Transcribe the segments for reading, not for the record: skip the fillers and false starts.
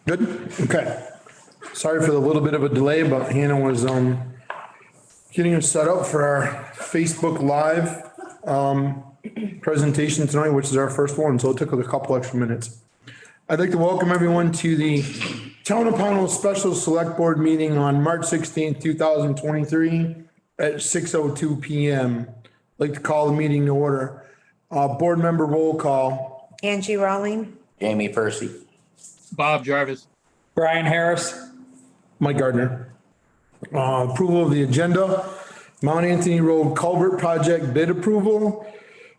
Good, okay. Sorry for the little bit of a delay, but Hannah was, getting us set up for our Facebook Live, presentation tonight, which is our first one, so it took us a couple extra minutes. I'd like to welcome everyone to the Town of Pownell Special Select Board Meeting on March 16th, 2023 at 6:02 PM. I'd like to call the meeting to order. Board member roll call. Angie Rawling. Jamie Percy. Bob Jarvis. Brian Harris. Mike Gardner. Approval of the agenda, Mount Anthony Road Culvert Project bid approval,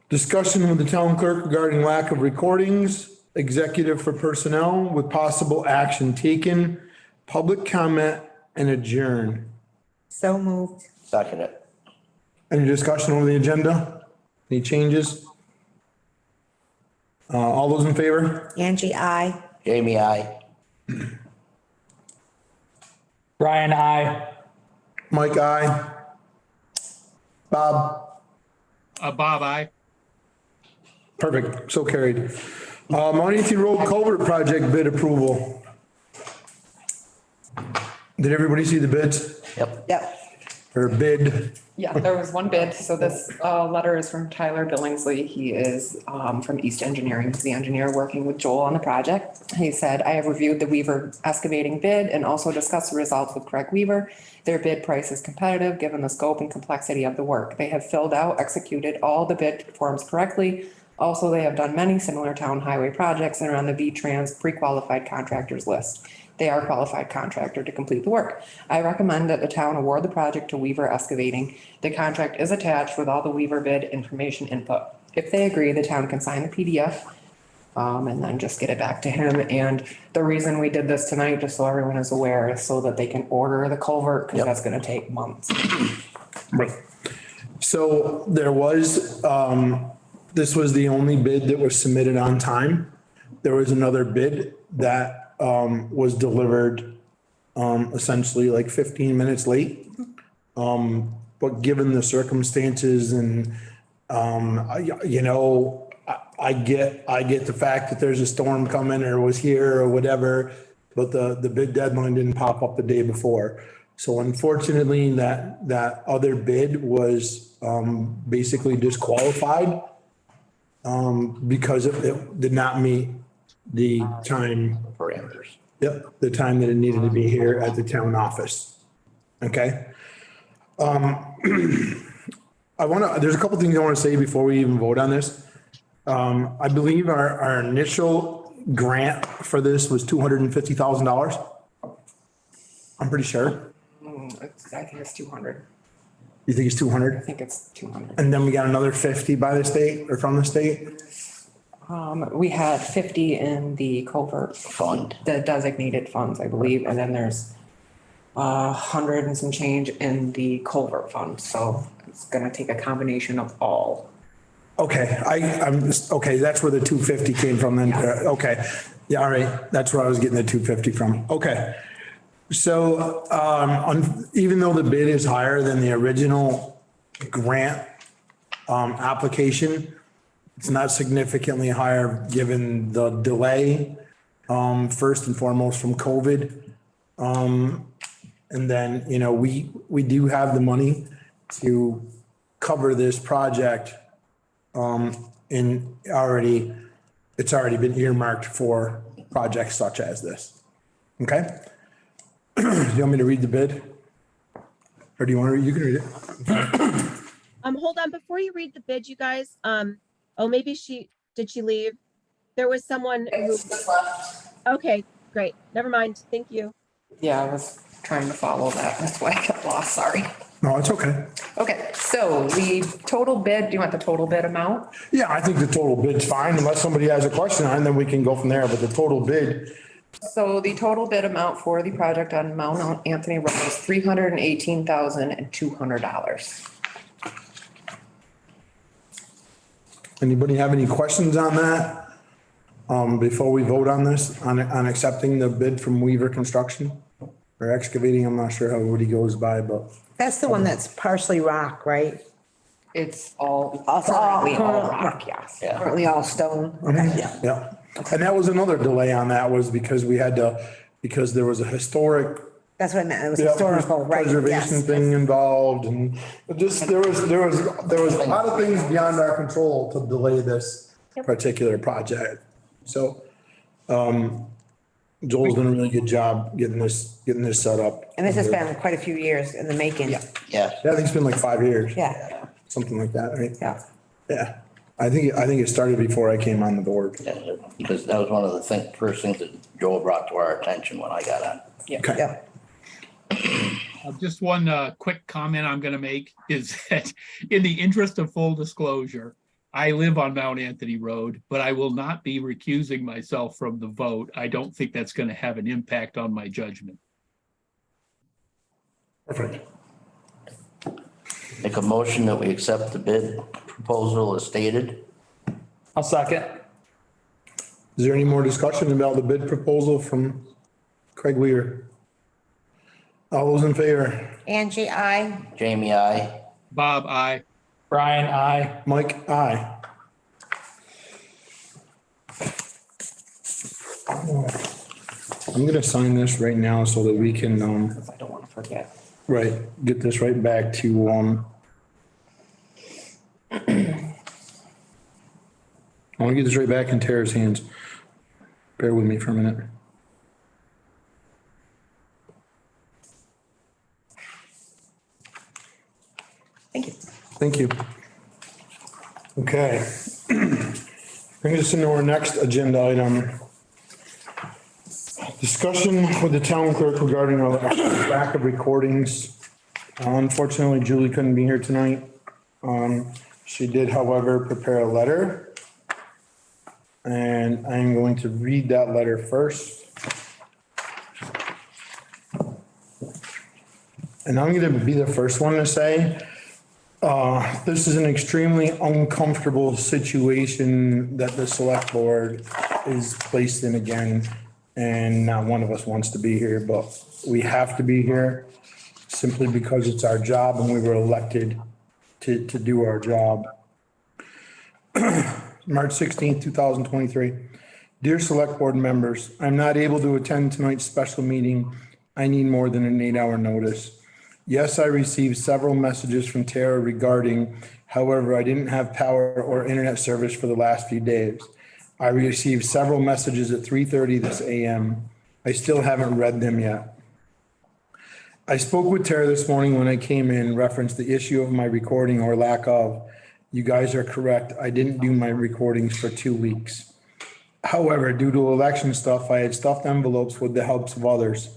discussion with the town clerk regarding lack of recordings, executive for personnel with possible action taken, public comment, and adjourn. So moved. Second it. Any discussion on the agenda? Any changes? All those in favor? Angie, I. Jamie, I. Brian, I. Mike, aye. Bob? Bob, aye. Perfect, so carried. Mount Anthony Road Culvert Project bid approval. Did everybody see the bids? Yep. Or bid? Yeah, there was one bid. So this letter is from Tyler Billingsley. He is from East Engineering. He's the engineer working with Joel on the project. He said, I have reviewed the Weaver excavating bid and also discussed the results with Craig Weaver. Their bid price is competitive given the scope and complexity of the work. They have filled out, executed all the bid forms correctly. Also, they have done many similar town highway projects and are on the V-Trans pre-qualified contractors list. They are a qualified contractor to complete the work. I recommend that the town award the project to Weaver Excavating. The contract is attached with all the Weaver bid information input. If they agree, the town can sign the PDF and then just get it back to him. And the reason we did this tonight, just so everyone is aware, is so that they can order the culvert because that's going to take months. Right. So there was, this was the only bid that was submitted on time. There was another bid that was delivered essentially like 15 minutes late. But given the circumstances and I get the fact that there's a storm coming or was here or whatever, but the bid deadline didn't pop up the day before. So unfortunately, that other bid was basically disqualified because it did not meet the time Parameters. Yep, the time that it needed to be here at the town office. Okay. There's a couple things I want to say before we even vote on this. I believe our initial grant for this was $250,000. I'm pretty sure. I think it's 200. You think it's 200? I think it's 200. And then we got another 50 by the state or from the state? We had 50 in the culvert Fund. the designated funds, I believe, and then there's 100 and some change in the culvert fund. So it's gonna take a combination of all. Okay, okay, that's where the 250 came from then. Yes. Okay, yeah, all right, that's where I was getting the 250 from. Okay. So, even though the bid is higher than the original grant, application, it's not significantly higher given the delay, first and foremost from COVID. And then, we do have the money to cover this project. It's already been earmarked for projects such as this. Okay? Do you want me to read the bid? Or do you want to, you can read it. Hold on, before you read the bid, you guys, maybe did she leave? There was someone who. Okay, great. Never mind. Thank you. Yeah, I was trying to follow that. That's why I got lost. Sorry. No, it's okay. Okay, so the total bid, do you want the total bid amount? Yeah, I think the total bid's fine unless somebody has a question on it, then we can go from there. But the total bid, So the total bid amount for the project on Mount Anthony Road is $318,200. anybody have any questions on that? Before we vote on this, on accepting the bid from Weaver Construction or excavating, I'm not sure how everybody goes by, but. That's the one that's partially rock, right? It's all It's all- currently all rock, yes. Yeah. Currently all stone. Okay, Yeah. yeah. And that was another delay on that was because because there was a historic That's what I meant. It was historical, right? preservation Yes. thing involved and just, there was a lot of things beyond our control to delay this particular project. So, Joel's done a really good job getting this set up. And this has been quite a few years in the making. Yeah. Yeah, I think it's been like 5 years. Yeah, Something like that, right? yeah. Yeah. I think it started before I came on the board. Yeah, because that was one of the first things that Joel brought to our attention when I got on. Okay. Yeah. Just one quick comment I'm going to make is that in the interest of full disclosure, I live on Mount Anthony Road, but I will not be recusing myself from the vote. I don't think that's going to have an impact on my judgment. Perfect. Make a motion that we accept the bid proposal as stated. I'll second. Is there any more discussion about the bid proposal from Craig Weir? All those in favor? Angie, I. Jamie, I. Bob, aye. Brian, I. Mike, aye. I'm gonna sign this right now so that we can, I don't want to forget. right, get this right back to, I want to get this right back in Tara's hands. Bear with me for a minute. Thank you. Thank you. Okay. Bring us into our next agenda item. Discussion with the town clerk regarding our lack of recordings. Unfortunately, Julie couldn't be here tonight. She did, however, prepare a letter. And I'm going to read that letter first. And I'm going to be the first one to say, this is an extremely uncomfortable situation that the select board is placed in again. And not one of us wants to be here, but we have to be here simply because it's our job and we were elected to do our job. March 16th, 2023. Dear select board members, I'm not able to attend tonight's special meeting. I need more than an 8-hour notice. Yes, I received several messages from Tara regarding, however, I didn't have power or internet service for the last few days. I received several messages at 3:30 this AM. I still haven't read them yet. I spoke with Tara this morning when I came in, referenced the issue of my recording or lack of. You guys are correct. I didn't do my recordings for 2 weeks. However, due to election stuff, I had stuffed envelopes with the helps of others.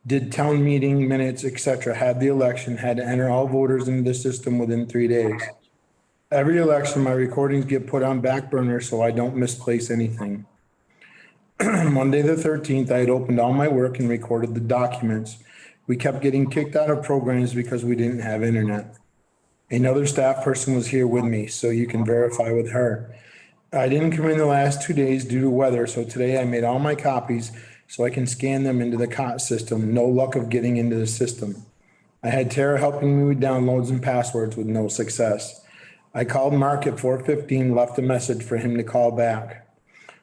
Did town meeting minutes, etc. Had the election, had to enter all voters into the system within 3 days. Every election, my recordings get put on back burner so I don't misplace anything. Monday the 13th, I had opened all my work and recorded the documents. We kept getting kicked out of programs because we didn't have internet. Another staff person was here with me, so you can verify with her. I didn't come in the last 2 days due to weather, so today I made all my copies so I can scan them into the COT system. No luck of getting into the system. I had Tara helping me with downloads and passwords with no success. I called Mark at 4:15, left a message for him to call back.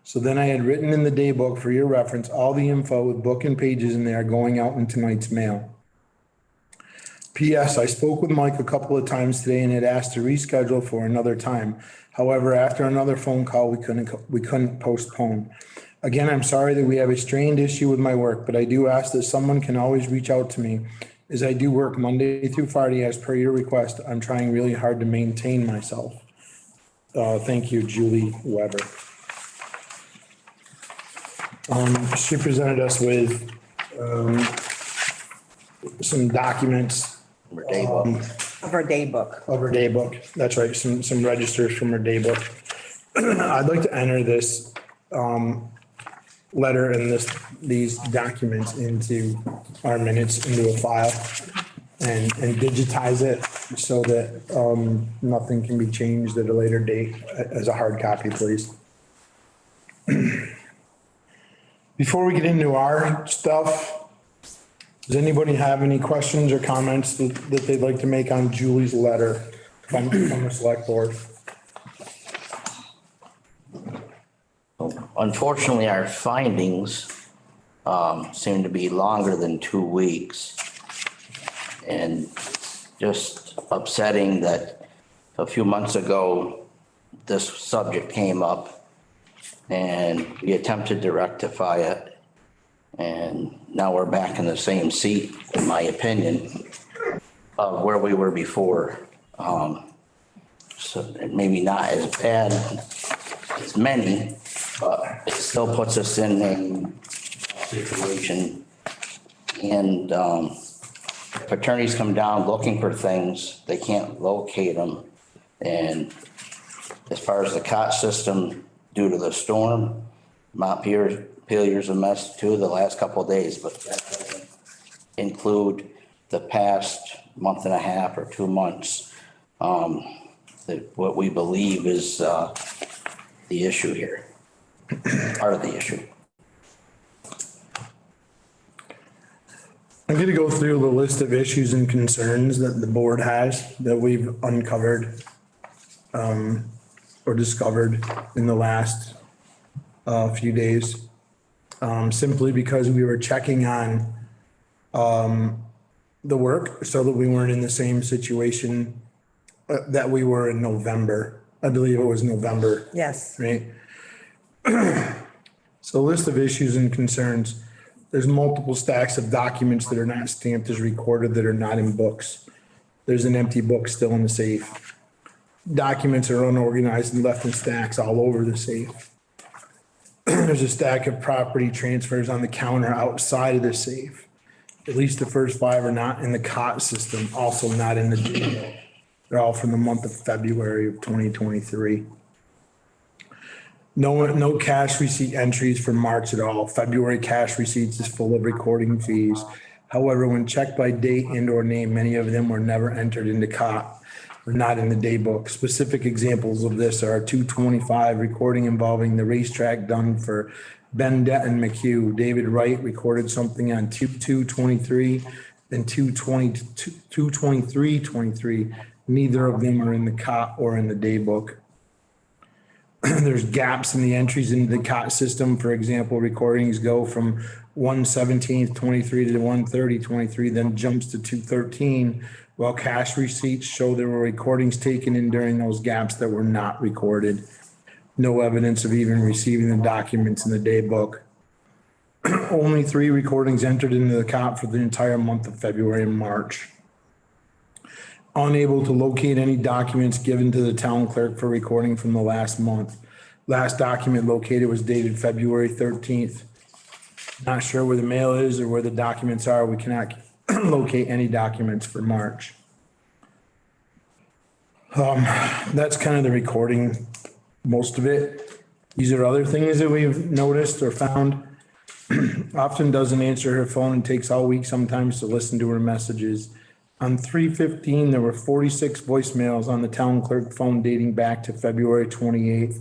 So then I had written in the day book for your reference, all the info with book and pages in there going out in tonight's mail. P.S. I spoke with Mike a couple of times today and had asked to reschedule for another time. However, after another phone call, we couldn't postpone. Again, I'm sorry that we have a strained issue with my work, but I do ask that someone can always reach out to me as I do work Monday through Friday as per your request. I'm trying really hard to maintain myself. Thank you, Julie Weber. She presented us with some documents Or day book. Of our day book. of her day book. That's right, some registers from her day book. I'd like to enter this letter and these documents into our minutes, into a file and digitize it so that nothing can be changed at a later date as a hard copy, please. Before we get into our stuff, does anybody have any questions or comments that they'd like to make on Julie's letter from the select board? Oh, Unfortunately, our findings seem to be longer than 2 weeks. And just upsetting that a few months ago, this subject came up and we attempted to rectify it. And now we're back in the same seat, in my opinion, of where we were before. So maybe not as bad as many, but it still puts us in a situation. And if attorneys come down looking for things, they can't locate them. And as far as the COT system, due to the storm, Montpelier's a mess too the last couple of days, but that doesn't include the past month and a half or 2 months. What we believe is the issue here, part of the issue. I'm going to go through the list of issues and concerns that the board has that we've uncovered or discovered in the last few days. Simply because we were checking on the work so that we weren't in the same situation that we were in November. I believe it was November, Yes. right? So list of issues and concerns. There's multiple stacks of documents that are not stamped as recorded that are not in books. There's an empty book still in the safe. Documents are unorganized and left in stacks all over the safe. There's a stack of property transfers on the counter outside of the safe. At least the first 5 are not in the COT system, also not in the jail. They're all from the month of February of 2023. No cash receipt entries for March at all. February cash receipts is full of recording fees. However, when checked by date and or name, many of them were never entered into COT or not in the day book. Specific examples of this are 225 recording involving the racetrack done for Bendette and McHugh. David Wright recorded something on 2/2/23 and 2/23/23. Neither of them are in the COT or in the day book. There's gaps in the entries into the COT system. For example, recordings go from 1/17/23 to 1/30/23, then jumps to 2/13, while cash receipts show there were recordings taken in during those gaps that were not recorded. No evidence of even receiving the documents in the day book. Only 3 recordings entered into the COT for the entire month of February and March. Unable to locate any documents given to the town clerk for recording from the last month. Last document located was dated February 13th. Not sure where the mail is or where the documents are. We cannot locate any documents for March. That's kind of the recording, most of it. These are other things that we've noticed or found. Often doesn't answer her phone and takes all week sometimes to listen to her messages. On 3/15, there were 46 voicemails on the town clerk phone dating back to February 28th.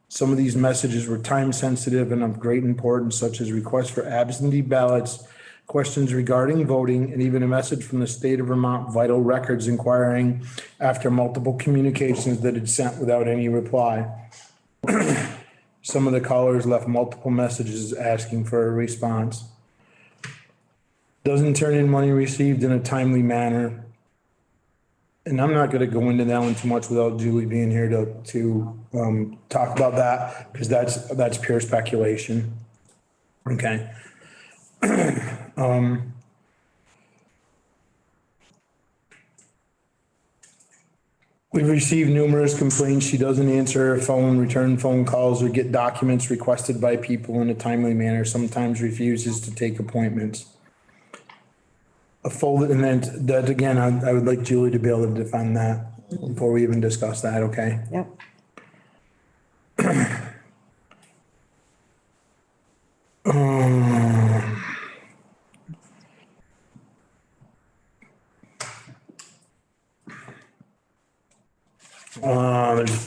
Some of these messages were time sensitive and of great importance, such as requests for absentee ballots, questions regarding voting, and even a message from the state of Vermont Vital Records inquiring after multiple communications that had sent without any reply. Some of the callers left multiple messages asking for a response. Doesn't turn in money received in a timely manner. And I'm not gonna go into that one too much without Julie being here to talk about that, because that's pure speculation. Okay. We've received numerous complaints. She doesn't answer her phone, return phone calls, or get documents requested by people in a timely manner, sometimes refuses to take appointments. And then that again, I would like Julie to be able to defend that before we even discuss that, okay? Yep.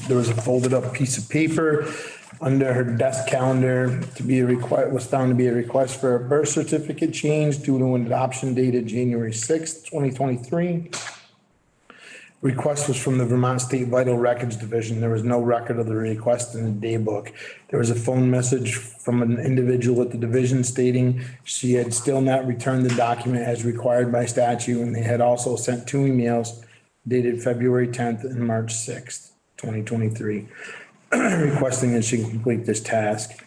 There was a folded up piece of paper under her desk calendar to be was found to be a request for a birth certificate change due to an adoption dated January 6th, 2023. Request was from the Vermont State Vital Records Division. There was no record of the request in the day book. There was a phone message from an individual at the division stating she had still not returned the document as required by statute, and they had also sent 2 emails dated February 10th and March 6th, 2023, requesting that she complete this task.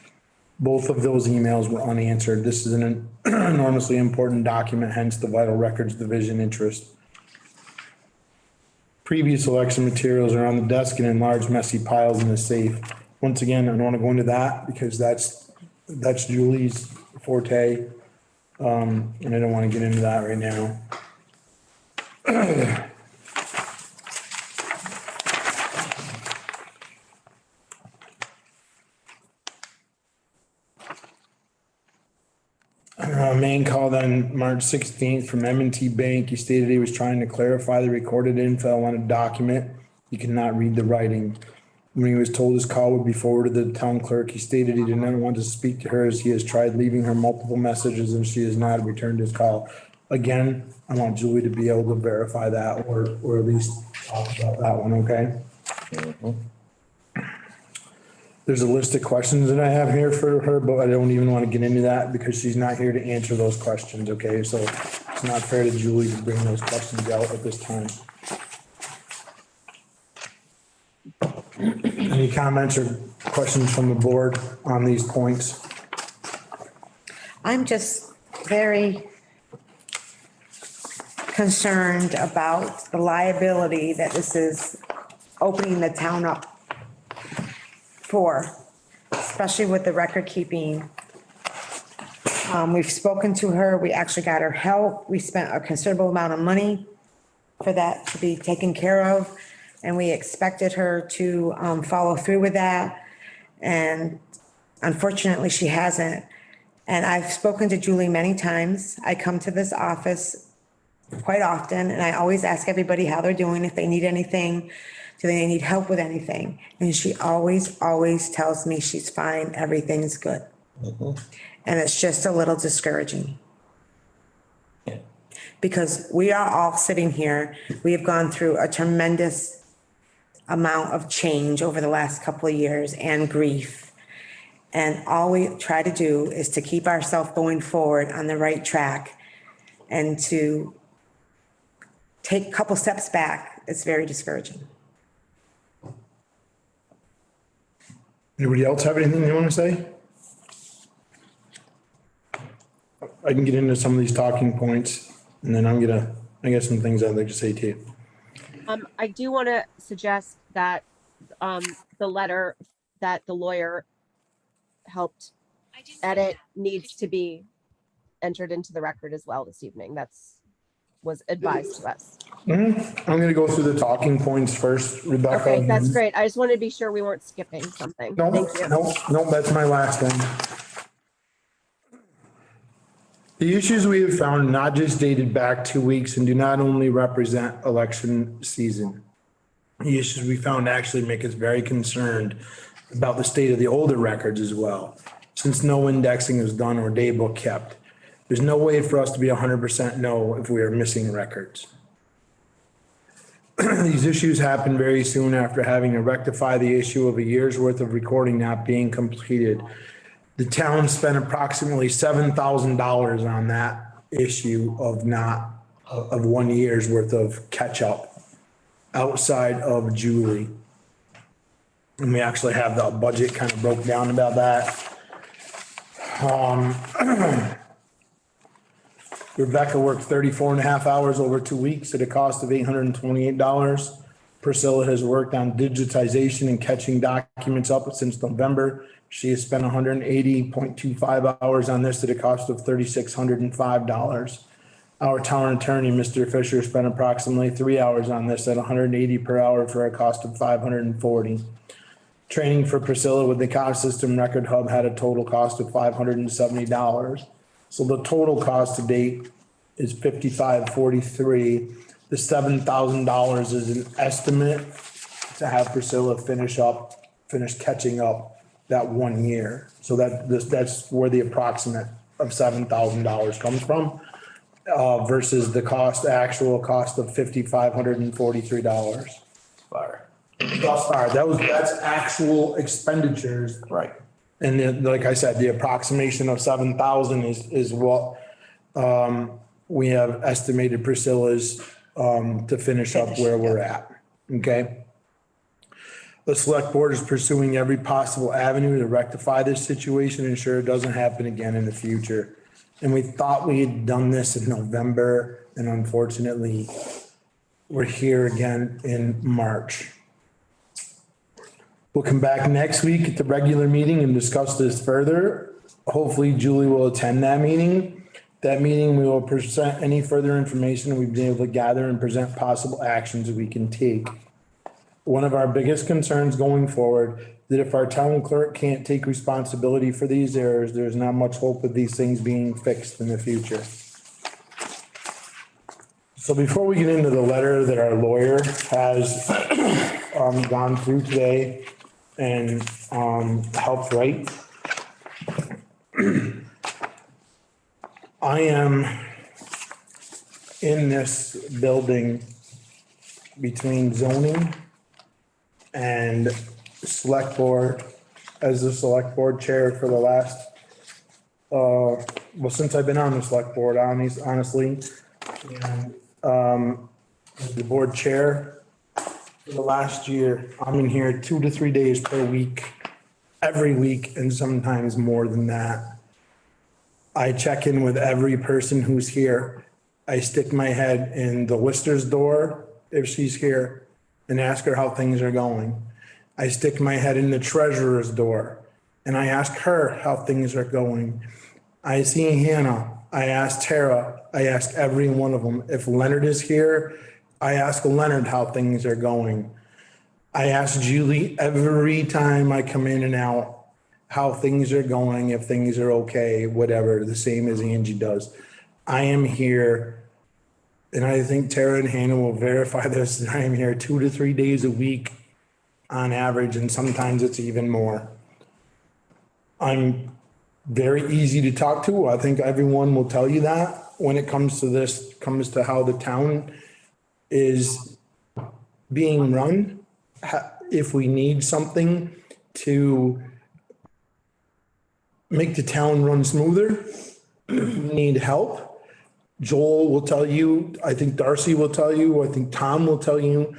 Both of those emails were unanswered. This is an enormously important document, hence the Vital Records Division interest. Previous election materials are on the desk and in large messy piles in the safe. Once again, I don't want to go into that because that's Julie's forte. And I don't want to get into that right now. Main called on March 16th from M&T Bank. He stated he was trying to clarify the recorded info on a document. He could not read the writing. When he was told his call would be forwarded to the town clerk, he stated he did not want to speak to her as he has tried leaving her multiple messages and she has not returned his call. Again, I want Julie to be able to verify that or at least talk about that one, okay? There's a list of questions that I have here for her, but I don't even want to get into that because she's not here to answer those questions, okay? So it's not fair to Julie to bring those questions out at this time. Any comments or questions from the board on these points? I'm just very concerned about the liability that this is opening the town up for, especially with the record keeping. We've spoken to her. We actually got her help. We spent a considerable amount of money for that to be taken care of. And we expected her to follow through with that. And unfortunately, she hasn't. And I've spoken to Julie many times. I come to this office quite often, and I always ask everybody how they're doing, if they need anything, do they need help with anything? And she always tells me she's fine, everything's good. And it's just a little discouraging. Yeah. Because we are all sitting here, we have gone through a tremendous amount of change over the last couple of years and grief. And all we try to do is to keep ourselves going forward on the right track and to take a couple steps back. It's very discouraging. Anybody else have anything they want to say? I can get into some of these talking points and then I got some things I'd like to say to you. I do want to suggest that, the letter that the lawyer helped edit needs to be entered into the record as well this evening. Was advised to us. I'm gonna go through the talking points first, Rebecca. Okay, that's great. I just wanted to be sure we weren't skipping something. No, Thank you. no, that's my last one. The issues we have found not just dated back 2 weeks and do not only represent election season. The issues we found actually make us very concerned about the state of the older records as well. Since no indexing is done or day book kept, there's no way for us to be 100% know if we are missing records. These issues happen very soon after having to rectify the issue of a year's worth of recording not being completed. The town spent approximately $7,000 on that issue of 1 year's worth of catch up outside of Julie. And we actually have the budget kind of broke down about that. Rebecca worked 34 and a half hours over 2 weeks at a cost of $828. Priscilla has worked on digitization and catching documents up since November. She has spent 180.25 hours on this at a cost of $3,605. Our town attorney, Mr. Fisher, spent approximately 3 hours on this at 180 per hour for a cost of $540. Training for Priscilla with the COS System Record Hub had a total cost of $570. So the total cost to date is $5,543. The $7,000 is an estimate to have Priscilla finish catching up that 1 year. So that's where the approximate of $7,000 comes from. versus the actual cost of $5,543. Fire. Thus far, that's actual expenditures. Right. And then, like I said, the approximation of 7,000 is what, we have estimated Priscilla's, to finish up where we're at. Okay? The select board is pursuing every possible avenue to rectify this situation, ensure it doesn't happen again in the future. And we thought we had done this in November, and unfortunately, we're here again in March. We'll come back next week at the regular meeting and discuss this further. Hopefully Julie will attend that meeting. That meeting, we will present any further information we've been able to gather and present possible actions we can take. One of our biggest concerns going forward, that if our town clerk can't take responsibility for these errors, there's not much hope of these things being fixed in the future. So before we get into the letter that our lawyer has gone through today and helped write, I am in this building between zoning and select board, as the select board chair for the last, well, since I've been on the select board, honestly. And, the board chair for the last year, I'm in here 2 to 3 days per week, every week, and sometimes more than that. I check in with every person who's here. I stick my head in the lister's door if she's here and ask her how things are going. I stick my head in the treasurer's door and I ask her how things are going. I see Hannah, I ask Tara, I ask every one of them. If Leonard is here, I ask Leonard how things are going. I ask Julie every time I come in and out how things are going, if things are okay, whatever, the same as Angie does. I am here, and I think Tara and Hannah will verify this, that I am here 2 to 3 days a week on average, and sometimes it's even more. I'm very easy to talk to. I think everyone will tell you that when it comes to this, comes to how the town is being run. If we need something to make the town run smoother, if we need help, Joel will tell you, I think Darcy will tell you, I think Tom will tell you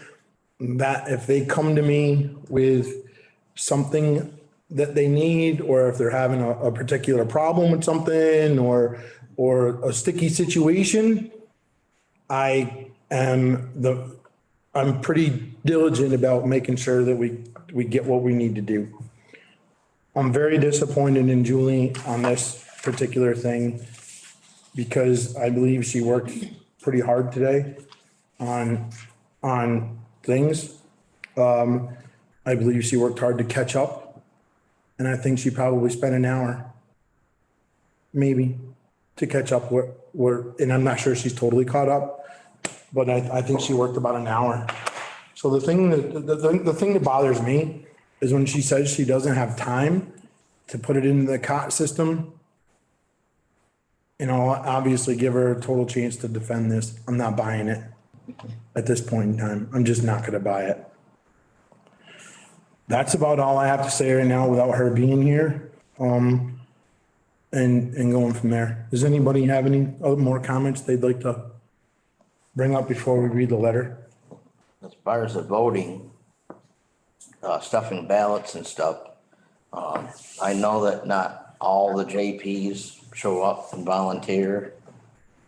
that if they come to me with something that they need, or if they're having a particular problem with something or a sticky situation, I'm pretty diligent about making sure that we get what we need to do. I'm very disappointed in Julie on this particular thing because I believe she worked pretty hard today on things. I believe she worked hard to catch up. And I think she probably spent an hour, maybe, to catch up and I'm not sure she's totally caught up, but I think she worked about an hour. So the thing that bothers me is when she says she doesn't have time to put it into the COT system. I'll obviously give her a total chance to defend this. I'm not buying it at this point in time. I'm just not gonna buy it. That's about all I have to say right now without her being here. And going from there. Does anybody have any more comments they'd like to bring up before we read the letter? As far as the voting, stuffing ballots and stuff, I know that not all the JPs show up and volunteer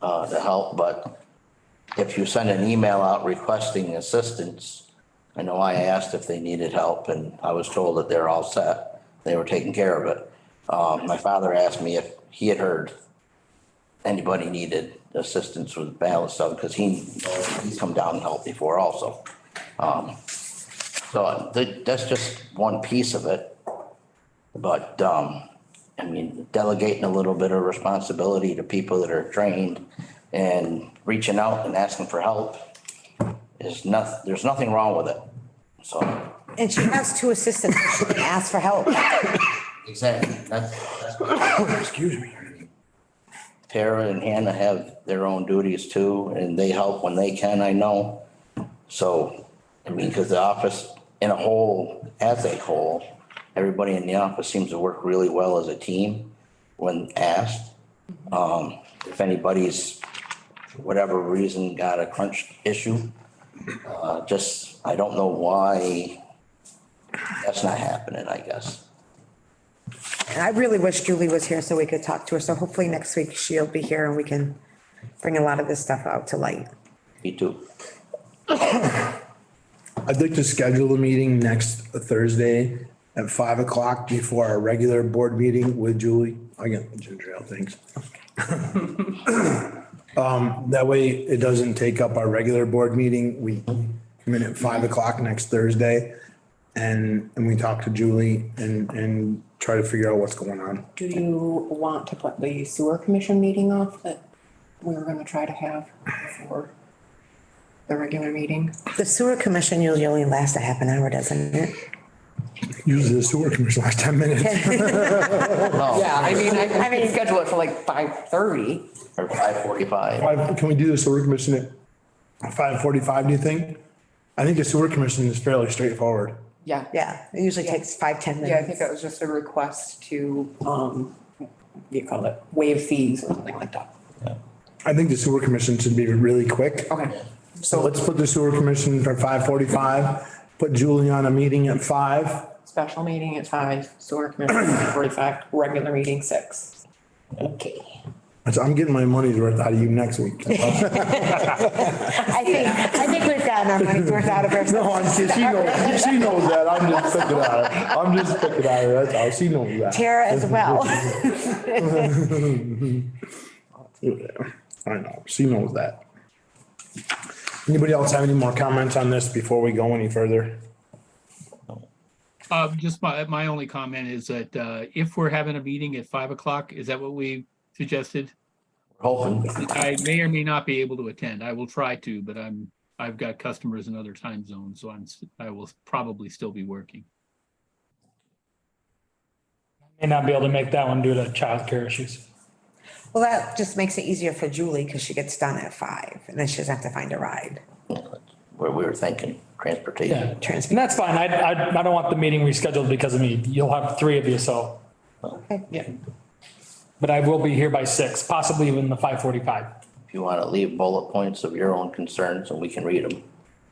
to help, but if you send an email out requesting assistance, I know I asked if they needed help and I was told that they're all set. They were taking care of it. My father asked me if he had heard anybody needed assistance with ballot stuff because he's come down and helped before also. So that's just one piece of it. But, I mean, delegating a little bit of responsibility to people that are trained and reaching out and asking for help there's nothing wrong with it. So. And she has 2 assistants, she can ask for help. Exactly. That's Excuse me. Tara and Hannah have their own duties too, and they help when they can, I know. So, I mean, because the office as a whole, everybody in the office seems to work really well as a team when asked. If anybody's, for whatever reason, got a crunch issue, I don't know why that's not happening, I guess. And I really wish Julie was here so we could talk to her. So hopefully next week she'll be here and we can bring a lot of this stuff out to light. Me too. I'd like to schedule a meeting next Thursday at 5 o'clock before our regular board meeting with Julie. I get ginger ale, thanks. That way it doesn't take up our regular board meeting. We come in at 5 o'clock next Thursday and we talk to Julie and try to figure out what's going on. Do you want to put the sewer commission meeting off that we were gonna try to have before the regular meeting? The sewer commission usually only lasts a half an hour, doesn't it? Usually the sewer commission last 10 minutes. Yeah, I mean, I can schedule it for like 5:30. Or 5:45. Can we do the sewer commission at 5:45, do you think? I think the sewer commission is fairly straightforward. Yeah. Yeah, it usually takes 5-10 minutes. Yeah, I think that was just a request to, what do you call it, waive fees or something like that. I think the sewer commission should be really quick. Okay. So let's put the sewer commission for 5:45, put Julie on a meeting at 5. Special meeting at 5, sewer commission 45, regular meeting 6. Okay. So I'm getting my money's worth out of you next week. I think we've gotten our money's worth out of her. No, I'm kidding. She knows that. I'm just picking at her. That's all. She knows that. Tara as well. Yeah, I know. She knows that. Anybody else have any more comments on this before we go any further? Just my only comment is that if we're having a meeting at 5 o'clock, is that what we suggested? Hoping. I may or may not be able to attend. I will try to, but I've got customers in other time zones, so I will probably still be working. May not be able to make that one due to childcare issues. Well, that just makes it easier for Julie because she gets done at 5 and then she doesn't have to find a ride. Where we were thinking, transportation. Yeah, and that's fine. I don't want the meeting rescheduled because of me. You'll have 3 of you, so. Yeah. But I will be here by 6, possibly even the 5:45. If you want to leave bullet points of your own concerns and we can read them.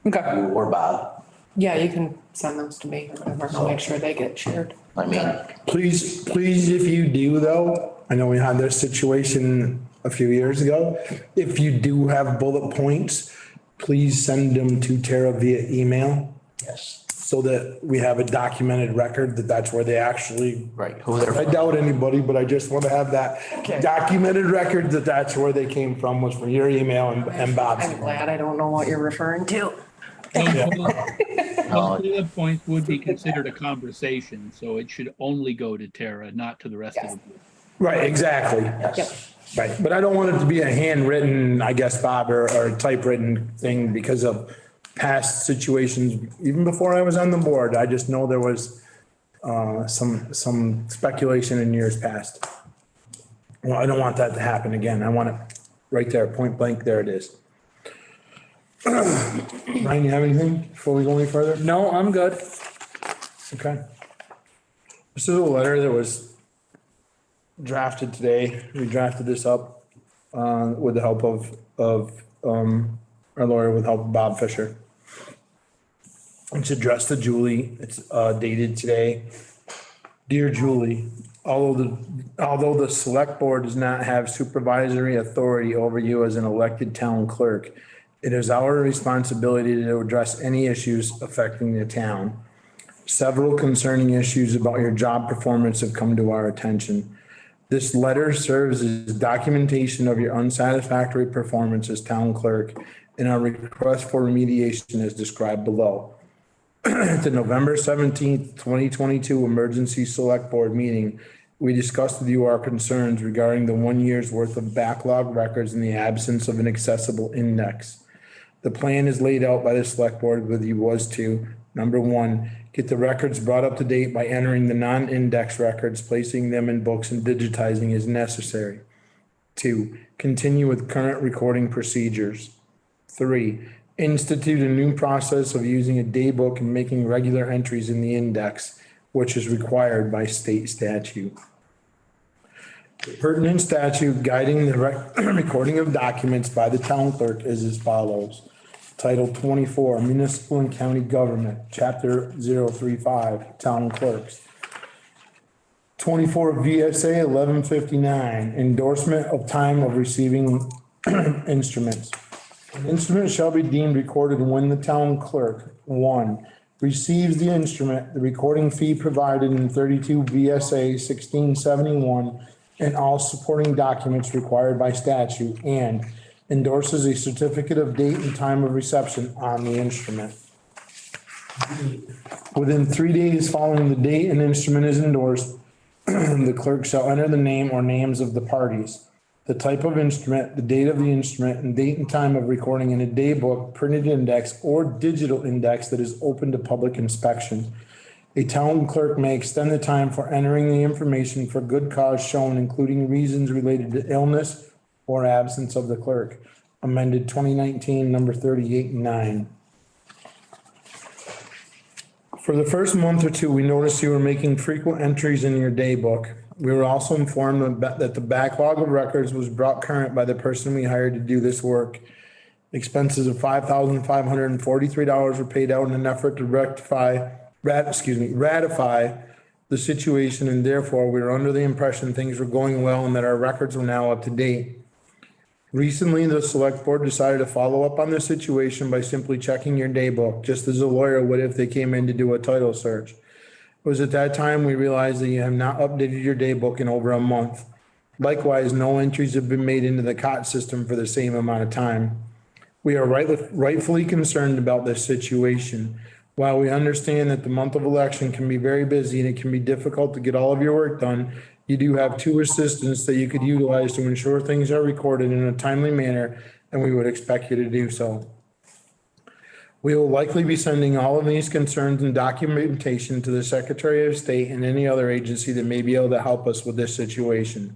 Okay. You or Bob. Yeah, you can send those to me or whatever. I'll make sure they get shared. I mean, Please, if you do though, I know we had this situation a few years ago. If you do have bullet points, please send them to Tara via email yes, so that we have a documented record that that's where they actually. right. Who they're. I doubt anybody, but I just want to have that Okay. documented record that that's where they came from was from your email and Bob's. I'm glad I don't know what you're referring to. Bullet points would be considered a conversation, so it should only go to Tara, not to the rest of the board. Right, exactly. Yes. Right, but I don't want it to be a handwritten, I guess, Bob, or typewritten thing because of past situations, even before I was on the board. I just know there was some speculation in years past. Well, I don't want that to happen again. I want it right there, point blank, there it is. Ryan, you have anything before we go any further? No, I'm good. Okay. This is a letter that was drafted today. We drafted this up with the help of our lawyer, with help of Bob Fisher. It's addressed to Julie. It's dated today. Dear Julie, although the select board does not have supervisory authority over you as an elected town clerk, it is our responsibility to address any issues affecting the town. Several concerning issues about your job performance have come to our attention. This letter serves as documentation of your unsatisfactory performance as town clerk, and our request for remediation is described below. At the November 17th, 2022 emergency select board meeting, we discussed with you our concerns regarding the 1 year's worth of backlog records in the absence of an accessible index. The plan is laid out by the select board with you was to, number 1, get the records brought up to date by entering the non-index records, placing them in books and digitizing as necessary. 2, continue with current recording procedures. 3, institute a new process of using a day book and making regular entries in the index, which is required by state statute. The pertinent statute guiding the recording of documents by the town clerk is as follows. Title 24, Municipal and County Government, Chapter 035, Town Clerks. 24 VSA 1159, endorsement of time of receiving instruments. An instrument shall be deemed recorded when the town clerk, 1, receives the instrument, the recording fee provided in 32 VSA 1671, and all supporting documents required by statute, and endorses a certificate of date and time of reception on the instrument. Within 3 days following the date an instrument is endorsed, the clerk shall enter the name or names of the parties, the type of instrument, the date of the instrument, and date and time of recording in a day book, printed index, or digital index that is open to public inspection. A town clerk may extend the time for entering the information for good cause shown, including reasons related to illness or absence of the clerk. Amended 2019, number 38-9. For the first month or two, we noticed you were making frequent entries in your day book. We were also informed that the backlog of records was brought current by the person we hired to do this work. Expenses of $5,543 were paid out in an effort to ratify the situation, and therefore we were under the impression things were going well and that our records were now up to date. Recently, the select board decided to follow up on the situation by simply checking your day book, just as a lawyer would if they came in to do a title search. It was at that time we realized that you have not updated your day book in over a month. Likewise, no entries have been made into the COT system for the same amount of time. We are rightfully concerned about this situation. While we understand that the month of election can be very busy and it can be difficult to get all of your work done, you do have 2 assistants that you could utilize to ensure things are recorded in a timely manner, and we would expect you to do so. We will likely be sending all of these concerns and documentation to the Secretary of State and any other agency that may be able to help us with this situation.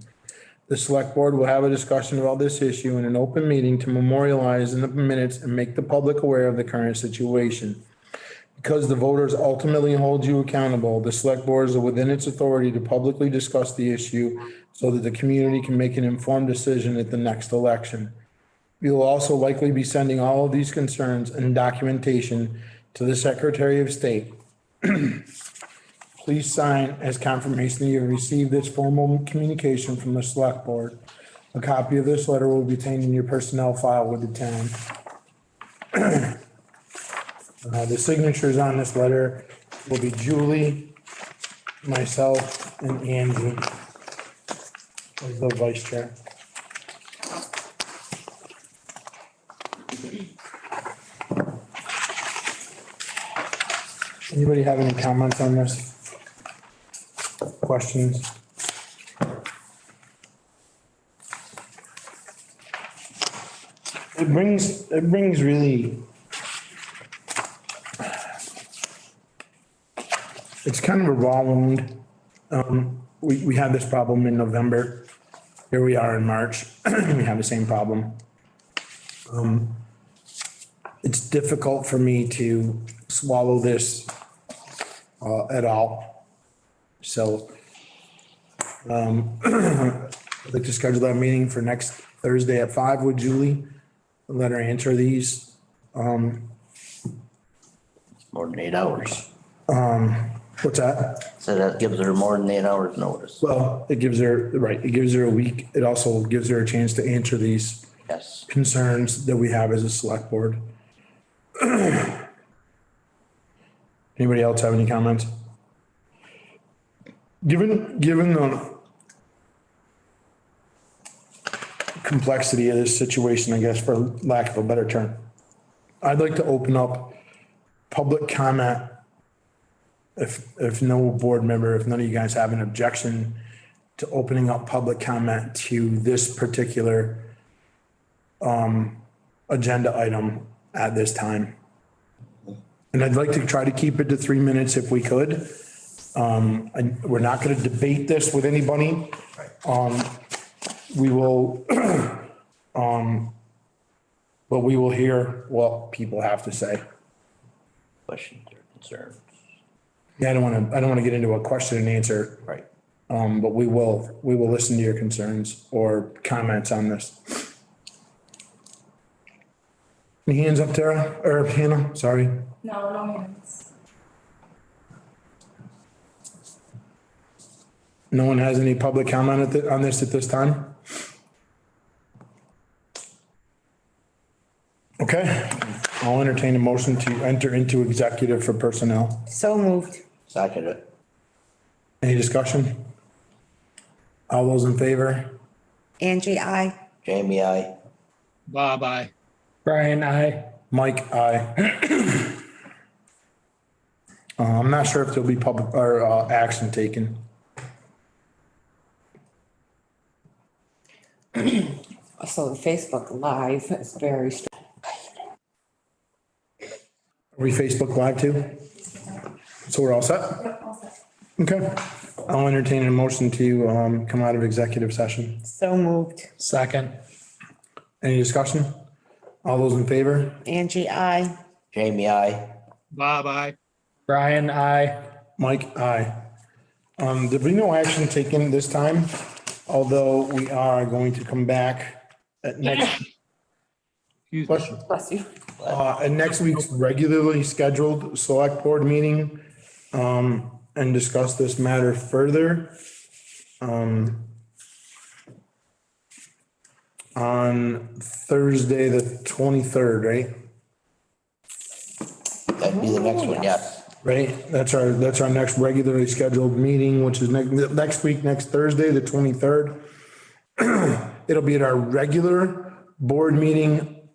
The select board will have a discussion about this issue in an open meeting to memorialize in the minutes and make the public aware of the current situation. Because the voters ultimately hold you accountable, the select board is within its authority to publicly discuss the issue so that the community can make an informed decision at the next election. We will also likely be sending all of these concerns and documentation to the Secretary of State. Please sign as confirmation that you have received this formal communication from the select board. A copy of this letter will be contained in your personnel file with the town. The signatures on this letter will be Julie, myself, and Angie as the vice chair. Anybody have any comments on this? Questions? It brings really, it's kind of a raw wound. We had this problem in November. Here we are in March. We have the same problem. It's difficult for me to swallow this at all. So I'd like to schedule that meeting for next Thursday at 5 with Julie. Let her answer these. More than 8 hours. What's that? So that gives her more than 8 hours notice. Well, it gives her a week. It also gives her a chance to answer these Yes. concerns that we have as a select board. Anybody else have any comments? Given the complexity of this situation, I guess, for lack of a better term, I'd like to open up public comment. If no board member, if none of you guys have an objection to opening up public comment to this particular agenda item at this time. And I'd like to try to keep it to 3 minutes if we could. We're not going to debate this with anybody. we will, but we will hear what people have to say. Questions or concerns? Yeah, I don't want to get into a question and answer. Right. But we will listen to your concerns or comments on this. Any hands up, Tara, or Hannah, sorry. No, no hands. No one has any public comment on this at this time? Okay, I'll entertain a motion to enter into executive for personnel. So moved. Second it. Any discussion? All those in favor? Angie, I. Jamie, I. Bob, I. Brian, I. Mike, aye. I'm not sure if there'll be public or action taken. So the Facebook Live is very, Are we Facebook Live too? So we're all set? Yep, all set. Okay. I'll entertain a motion to come out of executive session. So moved. Second. Any discussion? All those in favor? Angie, I. Jamie, I. Bob, I. Brian, I. Mike, aye. There'll be no action taken this time, although we are going to come back at next, Excuse me. question. bless you. At next week's regularly scheduled select board meeting, and discuss this matter further. On Thursday, the 23rd, right? That'd be the next one, yes. Right, that's our next regularly scheduled meeting, which is next week, next Thursday, the 23rd. It'll be at our regular board meeting.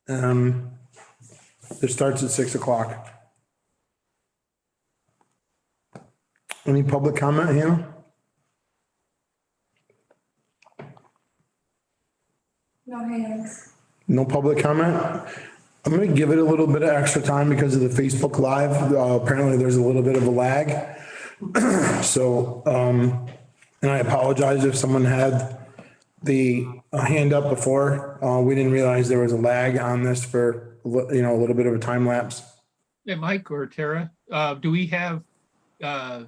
It starts at 6 o'clock. Any public comment, Hannah? No hands. No public comment? I'm gonna give it a little bit of extra time because of the Facebook Live. Apparently there's a little bit of a lag. So, and I apologize if someone had the hand up before. We didn't realize there was a lag on this for, a little bit of a time lapse. Hey, Mike or Tara, do we have the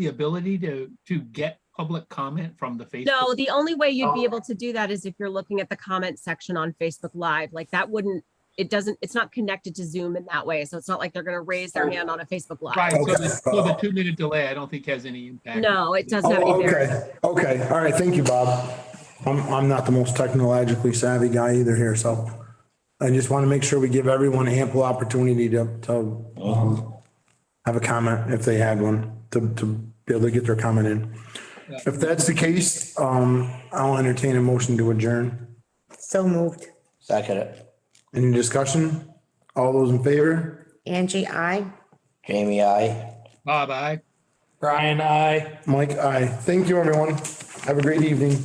ability to get public comment from the Facebook? No, the only way you'd be able to do that is if you're looking at the comment section on Facebook Live. Like that wouldn't, it's not connected to Zoom in that way. So it's not like they're gonna raise their hand on a Facebook Live. Right, Okay. so the 2-minute delay, I don't think has any impact. No, it doesn't have any Oh, bearing. okay, all right, thank you, Bob. I'm not the most technologically savvy guy either here, so I just want to make sure we give everyone ample opportunity to have a comment if they had one, to be able to get their comment in. If that's the case, I'll entertain a motion to adjourn. So moved. Second it. Any discussion? All those in favor? Angie, I. Jamie, I. Bob, I. Brian, I. Mike, aye. Thank you, everyone. Have a great evening.